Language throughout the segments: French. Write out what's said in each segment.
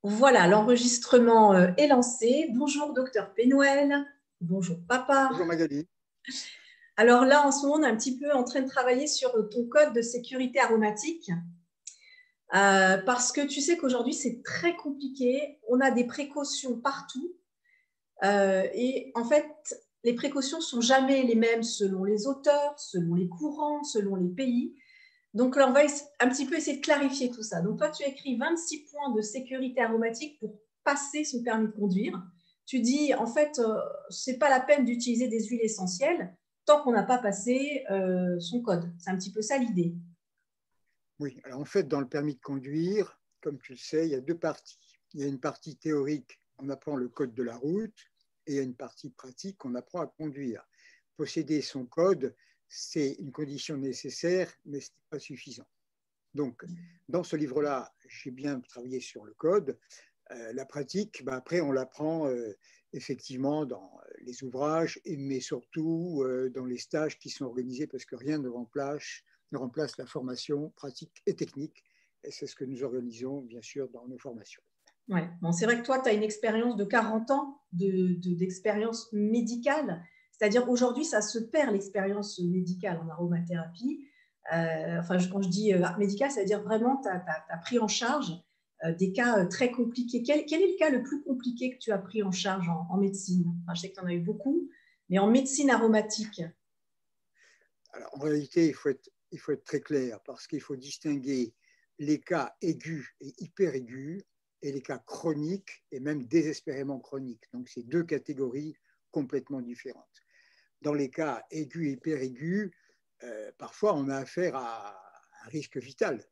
Voilà, l'enregistrement est lancé. Bonjour, docteur Pénoël. Bonjour, papa. Bonjour Magali. Alors là, en ce moment, on est un petit peu en train de travailler sur ton code de sécurité aromatique parce que tu sais qu'aujourd'hui, c'est très compliqué. On a des précautions partout et en fait, les précautions ne sont jamais les mêmes selon les auteurs, selon les courants, selon les pays. Donc là, on va un petit peu essayer de clarifier tout ça. Donc toi, tu as écrit 26 points de sécurité aromatique pour passer son permis de conduire. Tu dis, en fait, ce n'est pas la peine d'utiliser des huiles essentielles tant qu'on n'a pas passé son code. C'est un petit peu ça l'idée. Oui, alors en fait, dans le permis de conduire, comme tu le sais, il y a deux parties. Il y a une partie théorique, on apprend le code de la route, et il y a une partie pratique, on apprend à conduire. Posséder son code, c'est une condition nécessaire, mais ce n'est pas suffisant. Donc, dans ce livre-là, j'ai bien travaillé sur le code. La pratique, après, on l'apprend effectivement dans les ouvrages, mais surtout dans les stages qui sont organisés, parce que rien ne remplace la formation pratique et technique. Et c'est ce que nous organisons, bien sûr, dans nos formations. Ouais. Bon, c'est vrai que toi, tu as une expérience de 40 ans d'expérience médicale. C'est-à-dire aujourd'hui, ça se perd l'expérience médicale en aromathérapie. Quand je dis médical, ça veut dire vraiment tu as pris en charge des cas très compliqués. Quel est le cas le plus compliqué que tu as pris en charge en médecine? Je sais que tu en as eu beaucoup, mais en médecine aromatique. Alors, en réalité, il faut être très clair parce qu'il faut distinguer les cas aigus et hyper aigus et les cas chroniques et même désespérément chroniques. Donc, c'est deux catégories complètement différentes. Dans les cas aigus et hyper aigus, parfois on a affaire à un risque vital.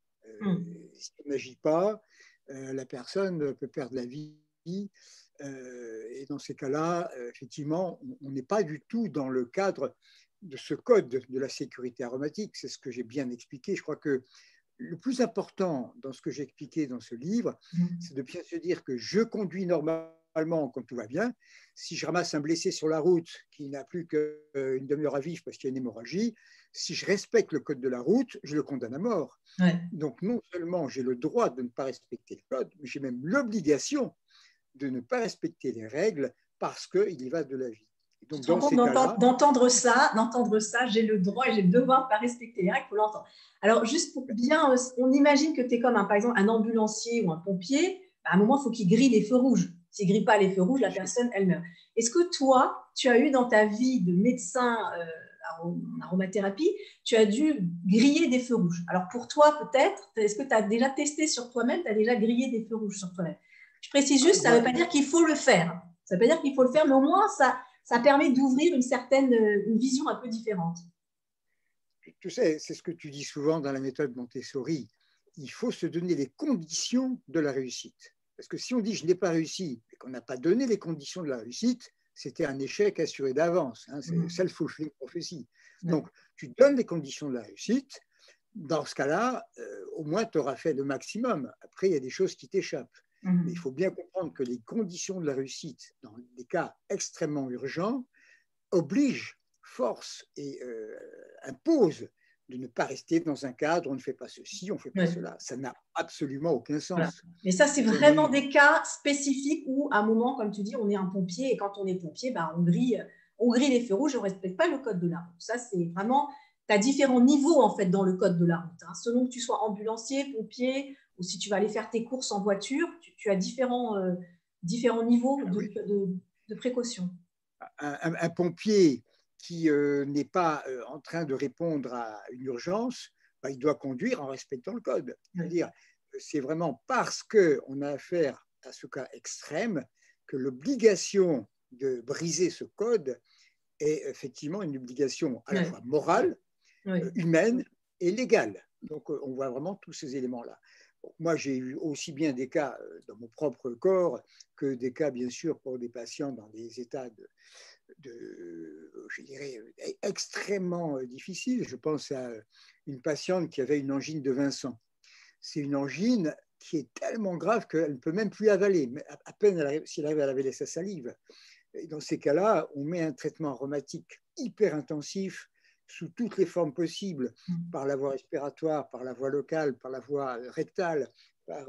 Si on n'agit pas, la personne peut perdre la vie. Et dans ces cas-là, effectivement, on n'est pas du tout dans le cadre de ce code de la sécurité aromatique. C'est ce que j'ai bien expliqué. Je crois que le plus important dans ce que j'ai expliqué dans ce livre, c'est de bien se dire que je conduis normalement quand tout va bien. Si je ramasse un blessé sur la route qui n'a plus qu'une demi-heure à vivre parce qu'il y a une hémorragie, si je respecte le code de la route, je le condamne à mort. Ouais. Donc non seulement j'ai le droit de ne pas respecter le code, mais j'ai même l'obligation de ne pas respecter les règles parce qu'il y va de la vie. Et Tu donc te rends dans compte ces cas-là, d'entendre ça, j'ai le droit et j'ai le devoir de ne pas respecter les règles, il faut l'entendre. Alors, juste pour bien, on imagine que tu es comme, par exemple, un ambulancier ou un pompier, à un moment, il faut qu'il grille les feux rouges. S'il ne grille pas les feux rouges, la personne, elle meurt. Est-ce que toi, tu as eu dans ta vie de médecin en aromathérapie, tu as dû griller des feux rouges? Alors, pour toi, peut-être, est-ce que tu as déjà testé sur toi-même, tu as déjà grillé des feux rouges sur toi-même? Je précise juste, ça ne veut pas dire qu'il faut le faire. Ça ne veut pas dire qu'il faut le faire, mais au moins, ça permet d'ouvrir une vision un peu différente. tu sais, c'est ce que tu dis souvent dans la méthode Montessori. Il faut se donner les conditions de la réussite. Parce que si on dit je n'ai pas réussi et qu'on n'a pas donné les conditions de la réussite, c'était un échec assuré d'avance. Hein, c'est self-fulfilling prophecy. Donc, tu donnes les conditions de la réussite. Dans ce cas-là, au moins, tu auras fait le maximum. Après, il y a des choses qui t'échappent. Mais il faut bien comprendre que les conditions de la réussite, dans des cas extrêmement urgents, obligent, forcent et imposent de ne pas rester dans un cadre, on ne fait pas ceci, on ne fait pas cela. Ça n'a absolument aucun sens. Voilà. Mais ça, c'est vraiment des cas spécifiques où, à un moment, comme tu dis, on est un pompier et quand on est pompier, on grille les feux rouges, on ne respecte pas le code de la route. Ça, c'est vraiment, tu as différents niveaux en fait dans le code de la route. Hein. Selon que tu sois ambulancier, pompier, ou si tu vas aller faire tes courses en voiture, tu as différents niveaux de précaution. Un pompier qui n'est pas en train de répondre à une urgence, il doit conduire en respectant le code. C'est-à-dire, c'est vraiment parce qu'on a affaire à ce cas extrême que l'obligation de briser ce code est effectivement une obligation à la fois morale, humaine et légale. Donc, on voit vraiment tous ces éléments-là. Moi, j'ai eu aussi bien des cas dans mon propre corps que des cas, bien sûr, pour des patients dans des états je dirais, extrêmement difficiles. Je pense à une patiente qui avait une angine de Vincent. C'est une angine qui est tellement grave qu'elle ne peut même plus avaler, à peine si elle arrive à avaler sa salive. Et dans ces cas-là, on met un traitement aromatique hyper intensif sous toutes les formes possibles, par la voie respiratoire, par la voie locale, par la voie rectale, par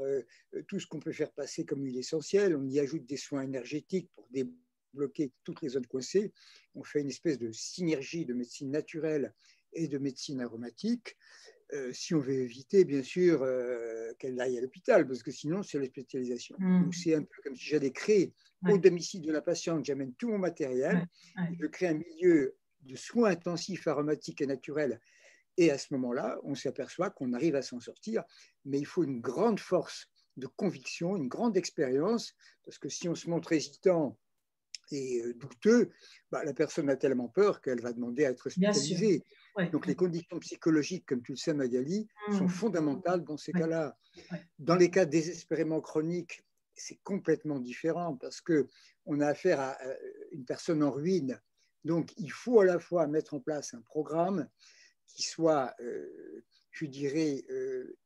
tout ce qu'on peut faire passer comme huile essentielle. On y ajoute des soins énergétiques pour débloquer toutes les zones coincées. On fait une espèce de synergie de médecine naturelle et de médecine aromatique. Si on veut éviter, bien sûr, qu'elle aille à l'hôpital, parce que sinon, c'est l'hospitalisation. Donc, c'est un peu comme si j'allais créer au domicile de la patiente, j'amène tout mon matériel, je crée un milieu de soins intensifs, aromatiques et naturels. Et à ce moment-là, on s'aperçoit qu'on arrive à s'en sortir, mais il faut une grande force de conviction, une grande expérience, parce que si on se montre hésitant et douteux, la personne a tellement peur qu'elle va demander à être hospitalisée. Donc les conditions psychologiques, comme tu le sais Magali, sont fondamentales dans ces cas-là. Dans les cas désespérément chroniques, c'est complètement différent parce qu'on a affaire à une personne en ruine. Donc il faut à la fois mettre en place un programme qui soit, je dirais,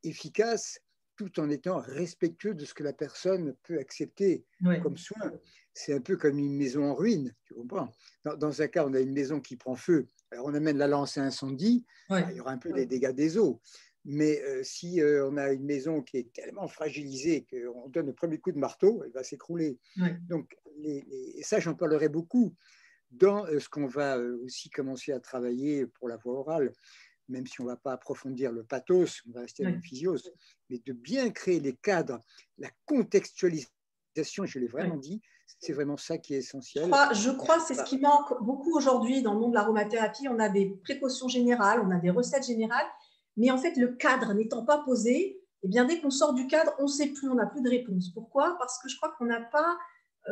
efficace, tout en étant respectueux de ce que la personne peut accepter comme soin. C'est un peu comme une maison en ruine, tu comprends? Dans un cas, on a une maison qui prend feu, alors on amène la lance à incendie, il y aura un peu des dégâts des eaux. Mais si on a une maison qui est tellement fragilisée qu'on donne le premier coup de marteau, elle va s'écrouler. Donc, et ça, j'en parlerai beaucoup dans ce qu'on va aussi commencer à travailler pour la voie orale, même si on ne va pas approfondir le pathos, on va rester dans la physiose, mais de bien créer les cadres, la contextualisation, je l'ai vraiment dit, c'est vraiment ça qui est essentiel. Je crois que c'est ce qui manque beaucoup aujourd'hui dans le monde de l'aromathérapie. On a des précautions générales, on a des recettes générales, mais en fait, le cadre n'étant pas posé, eh bien, dès qu'on sort du cadre, on ne sait plus, on n'a plus de réponse. Pourquoi? Parce que je crois qu'on n'a pas,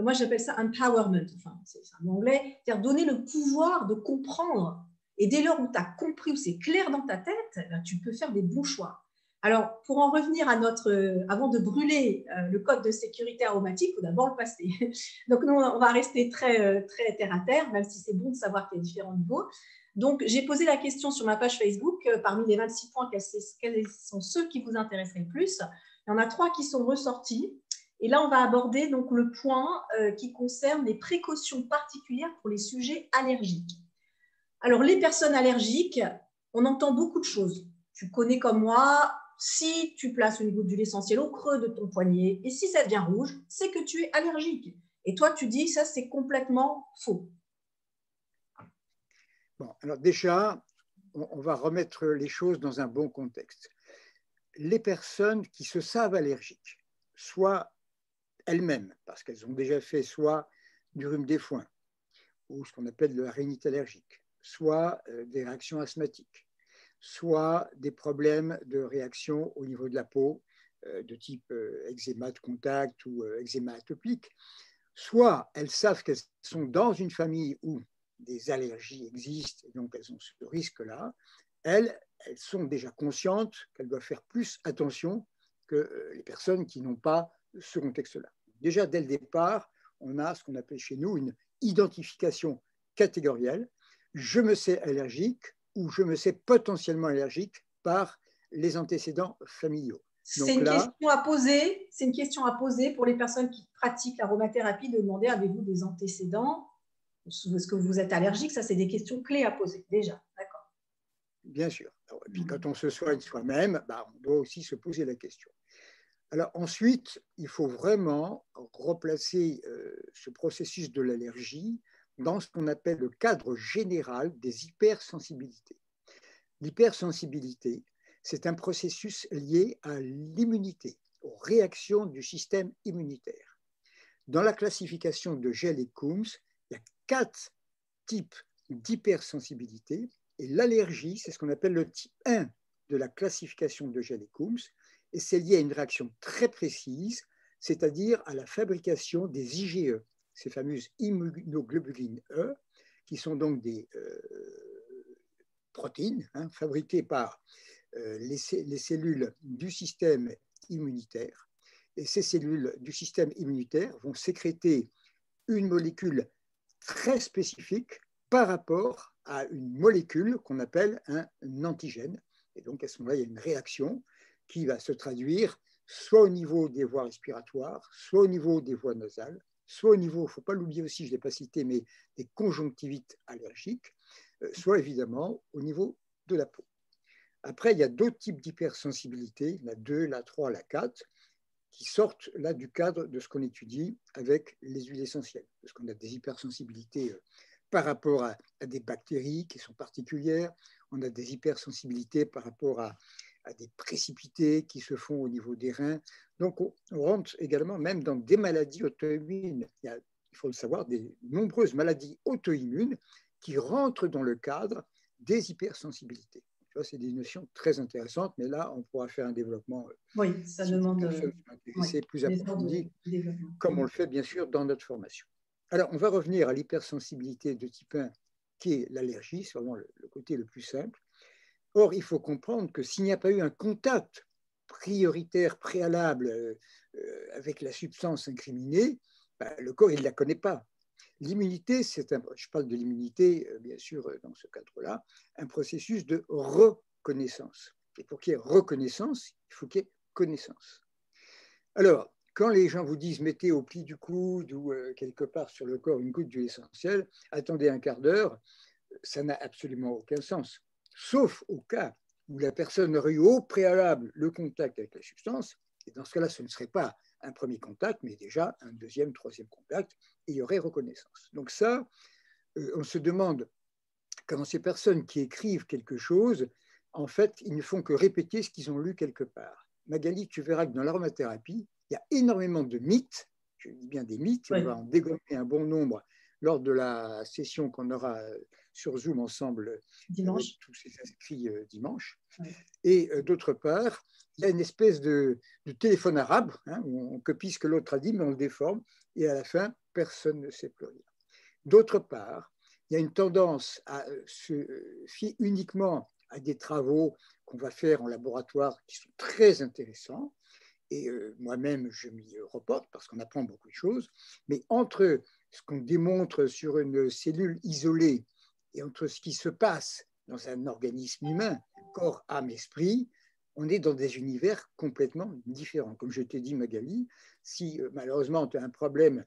moi j'appelle ça empowerment, enfin, c'est en anglais, c'est-à-dire donner le pouvoir de comprendre. Et dès lors où tu as compris, où c'est clair dans ta tête, eh bien, tu peux faire des bons choix. Alors, pour en revenir à avant de brûler le code de sécurité aromatique, il faut d'abord le passer. Donc, nous, on va rester très terre à terre, même si c'est bon de savoir qu'il y a différents niveaux. Donc, j'ai posé la question sur ma page Facebook, parmi les 26 points, quels sont ceux qui vous intéresseraient le plus? Il y en a 3 qui sont ressortis. Et là, on va aborder donc le point qui concerne les précautions particulières pour les sujets allergiques. Alors, les personnes allergiques, on entend beaucoup de choses. Tu connais comme moi, si tu places une goutte d'huile essentielle au creux de ton poignet et si ça devient rouge, c'est que tu es allergique. Et toi, tu dis ça, c'est complètement faux. Bon, alors déjà, on va remettre les choses dans un bon contexte. Les personnes qui se savent allergiques, soit elles-mêmes, parce qu'elles ont déjà fait soit du rhume des foins, ou ce qu'on appelle la rhinite allergique, soit des réactions asthmatiques, soit des problèmes de réaction au niveau de la peau, de type eczéma de contact ou eczéma atopique, soit elles savent qu'elles sont dans une famille où des allergies existent, et donc elles ont ce risque-là, elles sont déjà conscientes qu'elles doivent faire plus attention que les personnes qui n'ont pas ce contexte-là. Déjà, dès le départ, on a ce qu'on appelle chez nous une identification catégorielle. Je me sais allergique ou je me sais potentiellement allergique par les antécédents familiaux. C'est une question à poser. C'est une question à poser pour les personnes qui pratiquent l'aromathérapie de demander avez-vous des antécédents? Est-ce que vous êtes allergique? Ça, c'est des questions clés à poser déjà. D'accord. Bien sûr. Et puis quand on se soigne soi-même, on doit aussi se poser la question. Alors ensuite, il faut vraiment replacer ce processus de l'allergie dans ce qu'on appelle le cadre général des hypersensibilités. L'hypersensibilité, c'est un processus lié à l'immunité, aux réactions du système immunitaire. Dans la classification de Gell et Coombs, il y a 4 types d'hypersensibilité et l'allergie, c'est ce qu'on appelle le type 1 de la classification de Gell et Coombs et c'est lié à une réaction très précise, c'est-à-dire à la fabrication des IgE, ces fameuses immunoglobulines E, qui sont donc des protéines fabriquées par les cellules du système immunitaire. Et ces cellules du système immunitaire vont sécréter une molécule très spécifique par rapport à une molécule qu'on appelle un antigène. Et donc à ce moment-là, il y a une réaction qui va se traduire soit au niveau des voies respiratoires, soit au niveau des voies nasales, soit au niveau, il ne faut pas l'oublier aussi, je ne l'ai pas cité, mais des conjonctivites allergiques, soit évidemment au niveau de la peau. Après, il y a d'autres types d'hypersensibilité, la 2, la 3, la 4, qui sortent là du cadre de ce qu'on étudie avec les huiles essentielles. Parce qu'on a des hypersensibilités par rapport à des bactéries qui sont particulières, on a des hypersensibilités par rapport à des précipités qui se font au niveau des reins. Donc, on rentre également même dans des maladies auto-immunes. Il faut le savoir, des nombreuses maladies auto-immunes qui rentrent dans le cadre des hypersensibilités. C'est des notions très intéressantes, mais là, on pourra faire un développement oui, ça si demande les personnes sont intéressées, plus des efforts approfondi, de développement. comme on le fait bien sûr dans notre formation. Alors, on va revenir à l'hypersensibilité de type 1, qui est l'allergie, c'est vraiment le côté le plus simple. Or, il faut comprendre que s'il n'y a pas eu un contact prioritaire, préalable avec la substance incriminée, le corps, il ne la connaît pas. L'immunité, je parle de l'immunité, bien sûr, dans ce cadre-là, un processus de reconnaissance. Et pour qu'il y ait reconnaissance, il faut qu'il y ait connaissance. Alors, quand les gens vous disent mettez au pli du coude ou quelque part sur le corps une goutte d'huile essentielle, attendez un quart d'heure, ça n'a absolument aucun sens. Sauf au cas où la personne aurait eu au préalable le contact avec la substance, et dans ce cas-là, ce ne serait pas un premier contact, mais déjà un deuxième, troisième contact, et il y aurait reconnaissance. Donc ça, on se demande, quand ces personnes qui écrivent quelque chose, en fait, ils ne font que répéter ce qu'ils ont lu quelque part. Magali, tu verras que dans l'aromathérapie, il y a énormément de mythes, je dis bien des mythes, et on va en dégommer un bon nombre lors de la session qu'on aura sur Zoom ensemble dimanche, avec tous ces inscrits dimanche. Ouais. Et d'autre part, il y a une espèce de téléphone arabe, hein, où on copie ce que l'autre a dit, mais on le déforme, et à la fin, personne ne sait plus rien. D'autre part, il y a une tendance à se fier uniquement à des travaux qu'on va faire en laboratoire qui sont très intéressants, et moi-même, je m'y reporte parce qu'on apprend beaucoup de choses, mais entre ce qu'on démontre sur une cellule isolée et entre ce qui se passe dans un organisme humain, corps, âme, esprit, on est dans des univers complètement différents. Comme je t'ai dit, Magali, si malheureusement tu as un problème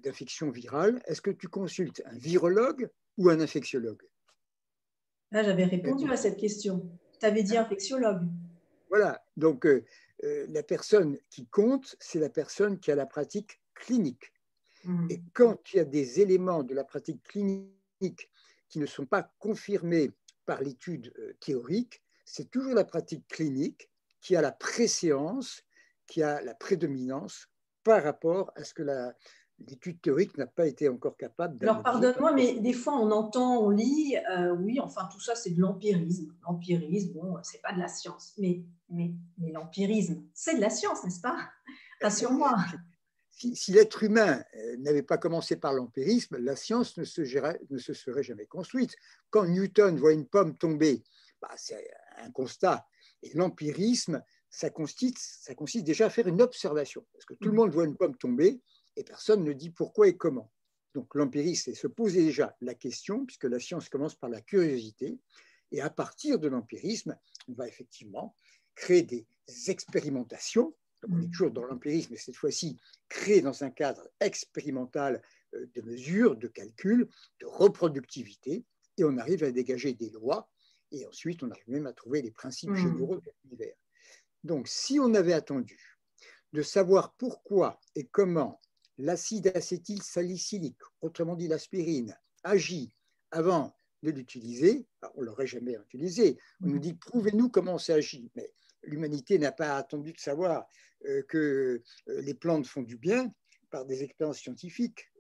d'infection virale, est-ce que tu consultes un virologue ou un infectiologue? Là, j'avais répondu à cette question. Tu avais dit infectiologue. Voilà, donc la personne qui compte, c'est la personne qui a la pratique clinique. Et quand il y a des éléments de la pratique clinique qui ne sont pas confirmés par l'étude théorique, c'est toujours la pratique clinique qui a la préséance, qui a la prédominance par rapport à ce que l'étude théorique n'a pas été encore capable d'analyser. Alors, pardonne-moi, mais des fois, on entend, on lit, oui, enfin, tout ça, c'est de l'empirisme. L'empirisme, bon, c'est pas de la science. Mais l'empirisme, c'est de la science, n'est-ce pas? Rassure-moi. Si l'être humain n'avait pas commencé par l'empirisme, la science ne se serait jamais construite. Quand Newton voit une pomme tomber, c'est un constat. Et l'empirisme, ça consiste déjà à faire une observation. Parce que tout le monde voit une pomme tomber et personne ne dit pourquoi et comment. Donc l'empirisme, c'est se poser déjà la question, puisque la science commence par la curiosité. Et à partir de l'empirisme, on va effectivement créer des expérimentations. Donc on est toujours dans l'empirisme, mais cette fois-ci créé dans un cadre expérimental de mesure, de calcul, de reproductivité, et on arrive à dégager des lois, et ensuite on arrive même à trouver les principes généraux de l'univers. Donc si on avait attendu de savoir pourquoi et comment l'acide acétylsalicylique, autrement dit l'aspirine, agit avant de l'utiliser, on ne l'aurait jamais utilisé. On nous dit prouvez-nous comment ça agit, mais l'humanité n'a pas attendu de savoir que les plantes font du bien par des expériences scientifiques.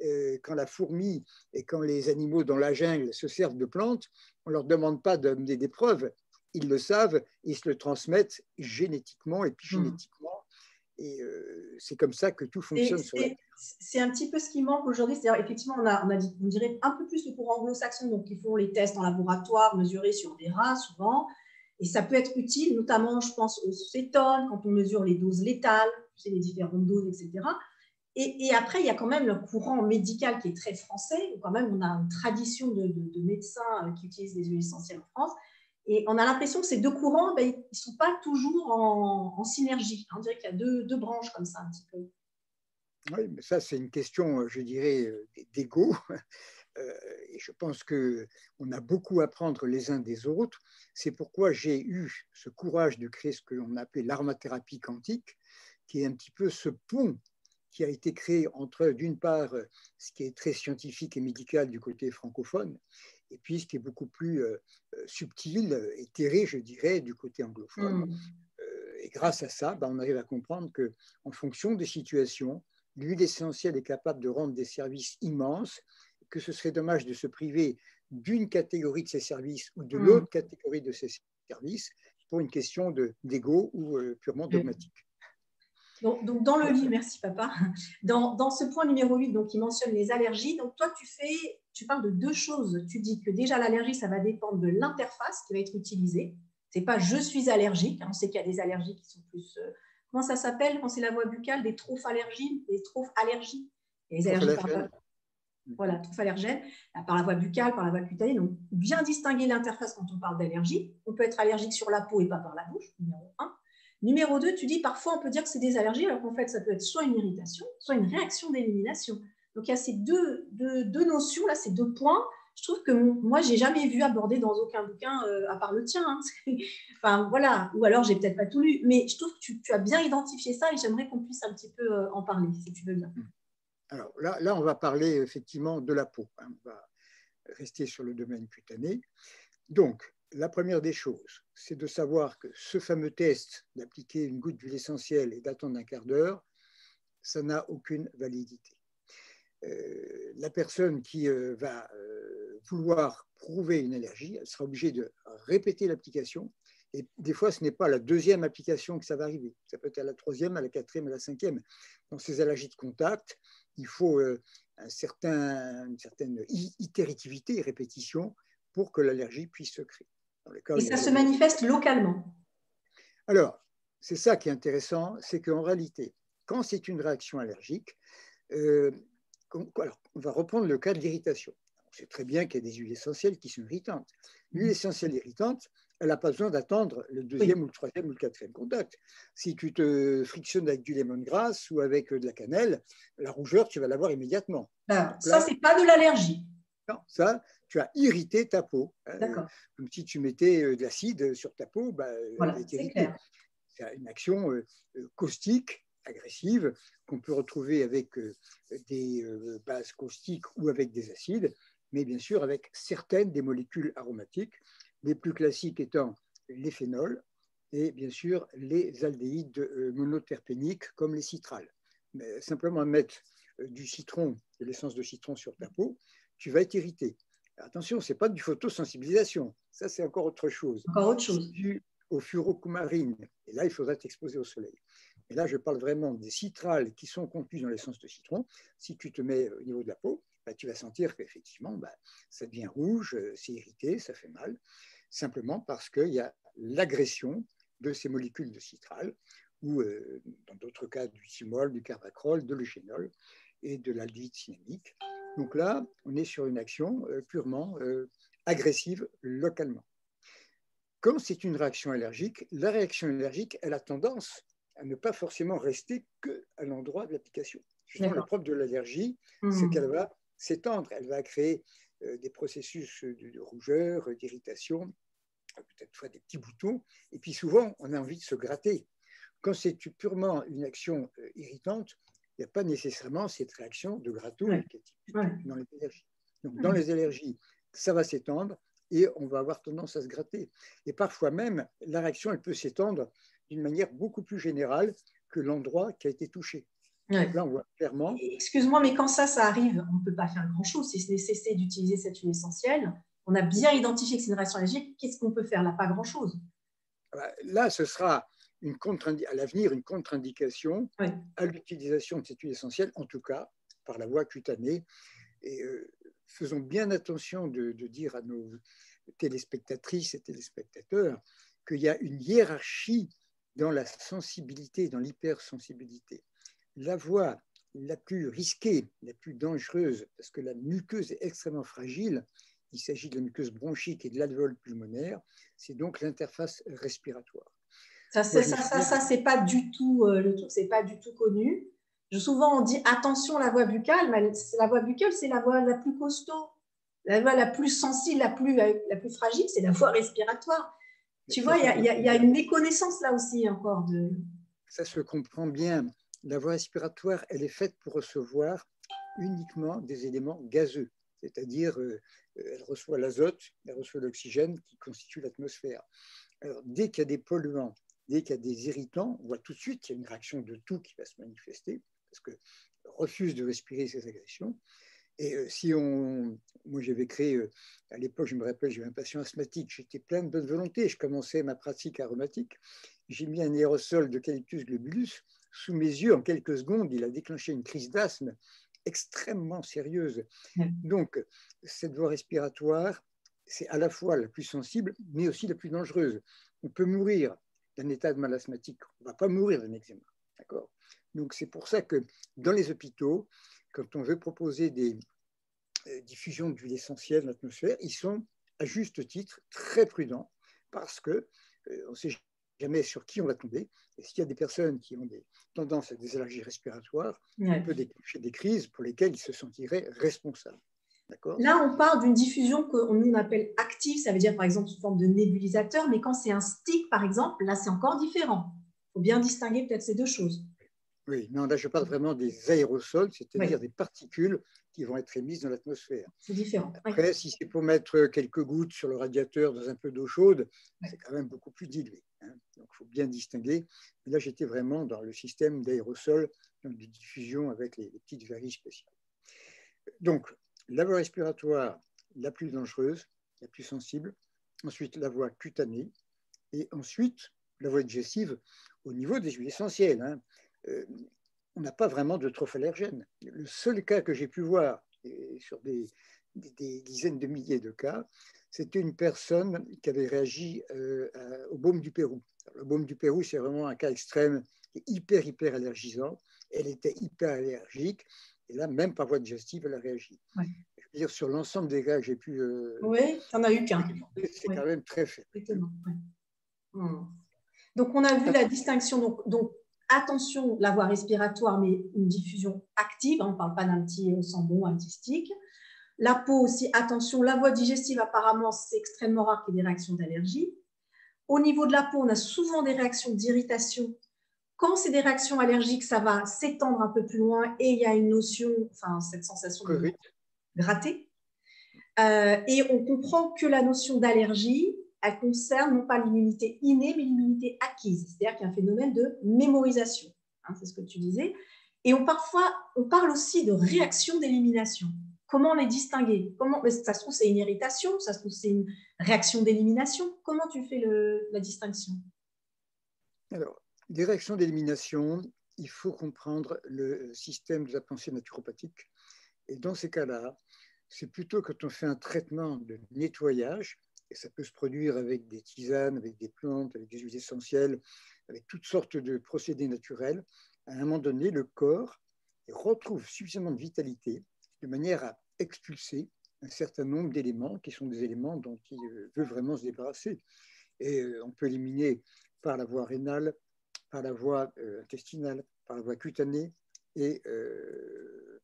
Quand la fourmi et quand les animaux dans la jungle se servent de plantes, on ne leur demande pas d'amener des preuves. Ils le savent, ils se le transmettent génétiquement, épigénétiquement. Et c'est comme ça que tout fonctionne sur la Terre. C'est un petit peu ce qui manque aujourd'hui. C'est-à-dire, effectivement, on a dit, on dirait un peu plus le courant anglo-saxon, donc ils font les tests en laboratoire, mesurés sur des rats souvent. Et ça peut être utile, notamment, je pense, au cétone, quand on mesure les doses létales, tu sais, les différentes doses, etc. Et après, il y a quand même le courant médical qui est très français, où quand même on a une tradition de médecins qui utilisent des huiles essentielles en France. Et on a l'impression que ces deux courants, ben, ils ne sont pas toujours en synergie. On dirait qu'il y a deux branches comme ça, un petit peu. Oui, mais ça, c'est une question, je dirais, d'ego. Et je pense qu'on a beaucoup à apprendre les uns des autres. C'est pourquoi j'ai eu ce courage de créer ce que l'on appelle l'aromathérapie quantique, qui est un petit peu ce pont qui a été créé entre, d'une part, ce qui est très scientifique et médical du côté francophone, et puis ce qui est beaucoup plus subtil, éthéré, je dirais, du côté anglophone. Et grâce à ça, on arrive à comprendre qu'en fonction des situations, l'huile essentielle est capable de rendre des services immenses, que ce serait dommage de se priver d'une catégorie de ces services ou de l'autre catégorie de ces services pour une question d'ego ou purement dogmatique. Donc, dans le livre, merci papa, dans ce point numéro 8, donc, il mentionne les allergies. Donc, toi, tu parles de deux choses. Tu dis que déjà, l'allergie, ça va dépendre de l'interface qui va être utilisée. Ce n'est pas « je suis allergique ». On sait qu'il y a des allergies qui sont plus… comment ça s'appelle quand c'est la voie buccale? Des trophs-allergies, des trophs-allergies. Et les allergies par… Voilà, trophs-allergènes, par la voie buccale, par la voie cutanée. Donc, bien distinguer l'interface quand on parle d'allergie. On peut être allergique sur la peau et pas par la bouche, numéro 1. Numéro 2, tu dis parfois on peut dire que c'est des allergies, alors qu'en fait ça peut être soit une irritation, soit une réaction d'élimination. Donc il y a ces deux notions, là, ces deux points. Je trouve que moi, je n'ai jamais vu aborder dans aucun bouquin, à part le tien. Hein. Enfin, voilà. Ou alors, je n'ai peut-être pas tout lu. Mais je trouve que tu as bien identifié ça et j'aimerais qu'on puisse un petit peu en parler, si tu veux bien. Alors là, on va parler effectivement de la peau. Hein. On va rester sur le domaine cutané. Donc, la première des choses, c'est de savoir que ce fameux test d'appliquer une goutte d'huile essentielle et d'attendre un quart d'heure, ça n'a aucune validité. La personne qui va vouloir prouver une allergie, elle sera obligée de répéter l'application. Et des fois, ce n'est pas à la deuxième application que ça va arriver. Ça peut être à la troisième, à la quatrième, à la cinquième. Dans ces allergies de contact, il faut une certaine itérativité et répétition pour que l'allergie puisse se créer. Et ça se manifeste localement. Alors, c'est ça qui est intéressant, c'est qu'en réalité, quand c'est une réaction allergique, alors, on va reprendre le cas de l'irritation. On sait très bien qu'il y a des huiles essentielles qui sont irritantes. L'huile essentielle irritante, elle n'a pas besoin d'attendre le deuxième ou le troisième ou le quatrième contact. Si tu te frictionnes avec du lemongrass ou avec de la cannelle, la rougeur, tu vas l'avoir immédiatement. Alors, ça, ce n'est pas de l'allergie. Non, ça, tu as irrité ta peau. D'accord. Comme si tu mettais de l'acide sur ta peau, voilà, elle est irritée. C'est une action caustique, agressive, qu'on peut retrouver avec des bases caustiques ou avec des acides, mais bien sûr avec certaines des molécules aromatiques, les plus classiques étant les phénols et bien sûr les aldéhydes monoterpéniques comme les citrales. Mais simplement mettre du citron, de l'essence de citron sur ta peau, tu vas être irrité. Attention, ce n'est pas du photosensibilisation, ça c'est encore autre chose. Encore autre chose. C'est dû au furocumarine, et là il faudra t'exposer au soleil. Et là, je parle vraiment des citrales qui sont contenues dans l'essence de citron. Si tu te mets au niveau de la peau, tu vas sentir qu'effectivement, ça devient rouge, c'est irrité, ça fait mal, simplement parce qu'il y a l'agression de ces molécules de citral, ou dans d'autres cas du thymol, du carbacrol, de l'eugénol et de l'aldéhyde cinnamique. Donc là, on est sur une action purement agressive localement. Quand c'est une réaction allergique, la réaction allergique, elle a tendance à ne pas forcément rester qu'à l'endroit de l'application. Justement, le propre de l'allergie, c'est qu'elle va s'étendre, elle va créer des processus de rougeur, d'irritation, peut-être des petits boutons, et puis souvent, on a envie de se gratter. Quand c'est purement une action irritante, il n'y a pas nécessairement cette réaction de gratouille qui est typique dans les allergies. Donc, dans les allergies, ça va s'étendre et on va avoir tendance à se gratter. Et parfois même, la réaction, elle peut s'étendre d'une manière beaucoup plus générale que l'endroit qui a été touché. Donc là, on voit clairement… Excuse-moi, mais quand ça arrive, on ne peut pas faire grand-chose. Si c'est cesser d'utiliser cette huile essentielle, on a bien identifié que c'est une réaction allergique, qu'est-ce qu'on peut faire là? Pas grand-chose. Là, ce sera à l'avenir une contre-indication à l'utilisation de cette huile essentielle, en tout cas par la voie cutanée. Et faisons bien attention de dire à nos téléspectatrices et téléspectateurs qu'il y a une hiérarchie dans la sensibilité, dans l'hypersensibilité. La voie la plus risquée, la plus dangereuse, parce que la muqueuse est extrêmement fragile, il s'agit de la muqueuse bronchique et de l'alvéole pulmonaire, c'est donc l'interface respiratoire. Ça c'est pas du tout le truc, c'est pas du tout connu. Souvent, on dit attention la voie buccale, mais la voie buccale, c'est la voie la plus costaud. La voie la plus sensible, la plus fragile, c'est la voie respiratoire. Tu vois, il y a une méconnaissance là aussi encore de… Ça se comprend bien. La voie respiratoire, elle est faite pour recevoir uniquement des éléments gazeux, c'est-à-dire elle reçoit l'azote, elle reçoit l'oxygène qui constitue l'atmosphère. Alors, dès qu'il y a des polluants, dès qu'il y a des irritants, on voit tout de suite qu'il y a une réaction de tout qui va se manifester, parce que refuse de respirer ces agressions. Et moi j'avais créé, à l'époque, je me rappelle, j'avais un patient asthmatique, j'étais plein de bonne volonté, je commençais ma pratique aromatique, j'ai mis un aérosol d'Eucalyptus globulus sous mes yeux, en quelques secondes, il a déclenché une crise d'asthme extrêmement sérieuse. Donc, cette voie respiratoire, c'est à la fois la plus sensible, mais aussi la plus dangereuse. On peut mourir d'un état de mal asthmatique, on ne va pas mourir d'un eczéma, d'accord? Donc, c'est pour ça que dans les hôpitaux, quand on veut proposer des diffusions d'huile essentielle dans l'atmosphère, ils sont à juste titre très prudents parce que on ne sait jamais sur qui on va tomber. Et s'il y a des personnes qui ont des tendances à des allergies respiratoires, on peut déclencher des crises pour lesquelles ils se sentiraient responsables. Là, on parle d'une diffusion qu'on appelle active, ça veut dire par exemple sous forme de nébulisateur, mais quand c'est un stick, par exemple, là, c'est encore différent. Il faut bien distinguer peut-être ces deux choses. Oui, non, là, je parle vraiment des aérosols, c'est-à-dire des particules qui vont être émises dans l'atmosphère. C'est différent. Après, si c'est pour mettre quelques gouttes sur le radiateur dans un peu d'eau chaude, c'est quand même beaucoup plus dilué. Hein. Donc, il faut bien distinguer. Mais là, j'étais vraiment dans le système d'aérosols, de diffusion avec les petites verries spéciales. Donc, la voie respiratoire la plus dangereuse, la plus sensible. Ensuite, la voie cutanée. Et ensuite, la voie digestive au niveau des huiles essentielles. Hein. On n'a pas vraiment de trophallérgènes. Le seul cas que j'ai pu voir, et sur des dizaines de milliers de cas, c'était une personne qui avait réagi au baume du Pérou. Alors, le baume du Pérou, c'est vraiment un cas extrême, hyper allergisant. Elle était hyper allergique, et là, même par voie digestive, elle a réagi. Ouais. Je veux dire, sur l'ensemble des cas que j'ai pu… oui, tu n'en as eu qu'un. C'est quand même très faible. Exactement. Ouais. Donc, on a vu la distinction. Donc, attention, la voie respiratoire, mais une diffusion active. On ne parle pas d'un petit sambon, un petit stick. La peau aussi, attention, la voie digestive, apparemment, c'est extrêmement rare qu'il y ait des réactions d'allergie. Au niveau de la peau, on a souvent des réactions d'irritation. Quand c'est des réactions allergiques, ça va s'étendre un peu plus loin et il y a une notion, enfin, cette sensation de gratter. Et on comprend que la notion d'allergie, elle concerne non pas l'immunité innée, mais l'immunité acquise. C'est-à-dire qu'il y a un phénomène de mémorisation. Hein, c'est ce que tu disais. Et on parle aussi de réaction d'élimination. Comment les distinguer? Ça se trouve, c'est une irritation, ça se trouve, c'est une réaction d'élimination. Comment tu fais la distinction? Alors, des réactions d'élimination, il faut comprendre le système de la pensée naturopathique. Et dans ces cas-là, c'est plutôt quand on fait un traitement de nettoyage, et ça peut se produire avec des tisanes, avec des plantes, avec des huiles essentielles, avec toutes sortes de procédés naturels, à un moment donné, le corps retrouve suffisamment de vitalité de manière à expulser un certain nombre d'éléments qui sont des éléments dont il veut vraiment se débarrasser. Et on peut éliminer par la voie rénale, par la voie intestinale, par la voie cutanée et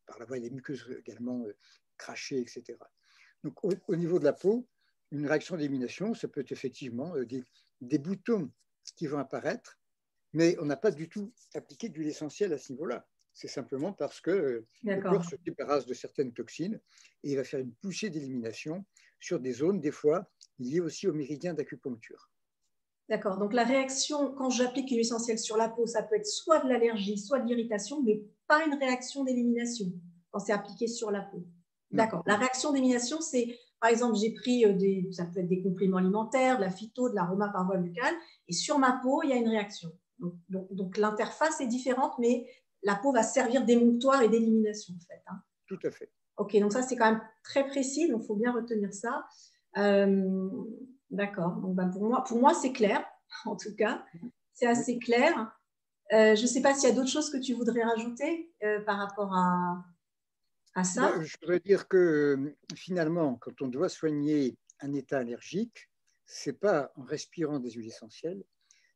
par la voie des muqueuses également crachées, etc. Donc au niveau de la peau, une réaction d'élimination, ça peut être effectivement des boutons qui vont apparaître, mais on n'a pas du tout appliqué d'huile essentielle à ce niveau-là. C'est simplement parce que le corps se débarrasse de certaines toxines et il va faire une poussée d'élimination sur des zones, des fois, liées aussi au méridien d'acupuncture. D'accord. Donc, la réaction, quand j'applique une huile essentielle sur la peau, ça peut être soit de l'allergie, soit de l'irritation, mais pas une réaction d'élimination quand c'est appliqué sur la peau. D'accord. La réaction d'élimination, c'est, par exemple, j'ai pris ça peut être des compléments alimentaires, de la phyto, de l'aroma par voie buccale, et sur ma peau, il y a une réaction. Donc l'interface est différente, mais la peau va servir d'émonctoire et d'élimination, en fait. Hein. Tout à fait. Ok, donc ça, c'est quand même très précis, donc il faut bien retenir ça. D'accord. Donc, pour moi c'est clair, en tout cas. C'est assez clair. Je ne sais pas s'il y a d'autres choses que tu voudrais rajouter par rapport à ça. Je voudrais dire que finalement, quand on doit soigner un état allergique, ce n'est pas en respirant des huiles essentielles,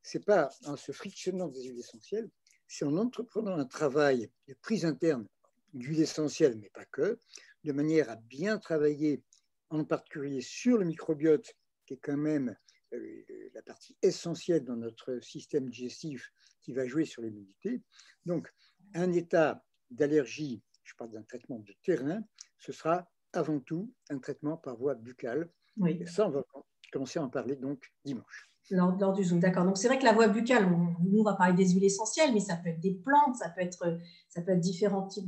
ce n'est pas en se frictionnant des huiles essentielles, c'est en entreprenant un travail de prise interne d'huiles essentielles, mais pas que, de manière à bien travailler en particulier sur le microbiote, qui est quand même la partie essentielle dans notre système digestif qui va jouer sur l'immunité. Donc, un état d'allergie, je parle d'un traitement de terrain, ce sera avant tout un traitement par voie buccale. Oui. Et ça, on va commencer à en parler donc dimanche. Lors du Zoom, d'accord. Donc, c'est vrai que la voie buccale, nous, on va parler des huiles essentielles, mais ça peut être des plantes, ça peut être différents types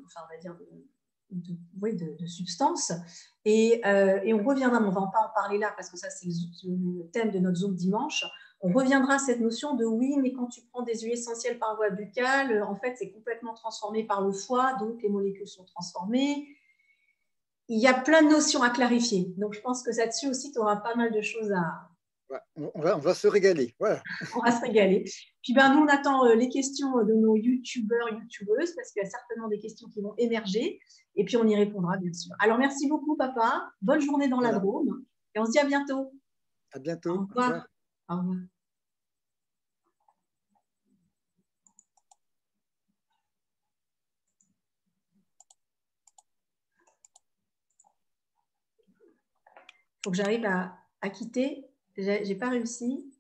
enfin, on va dire de substances. Et on reviendra, mais on ne va pas en parler là, parce que ça, c'est le thème de notre Zoom dimanche. On reviendra à cette notion de oui, mais quand tu prends des huiles essentielles par voie buccale, en fait, c'est complètement transformé par le foie, donc les molécules sont transformées. Il y a plein de notions à clarifier. Donc, je pense que là-dessus aussi, tu auras pas mal de choses à, on va se régaler. Voilà. on va se régaler. Puis nous, on attend les questions de nos youtubeurs, youtubeuses, parce qu'il y a certainement des questions qui vont émerger. Et puis, on y répondra, bien sûr. Alors, merci beaucoup, papa. Bonne journée dans la Drôme. Et on se dit à bientôt. À bientôt. Au revoir. Au revoir. Il faut que j'arrive à quitter. Je n'ai pas réussi.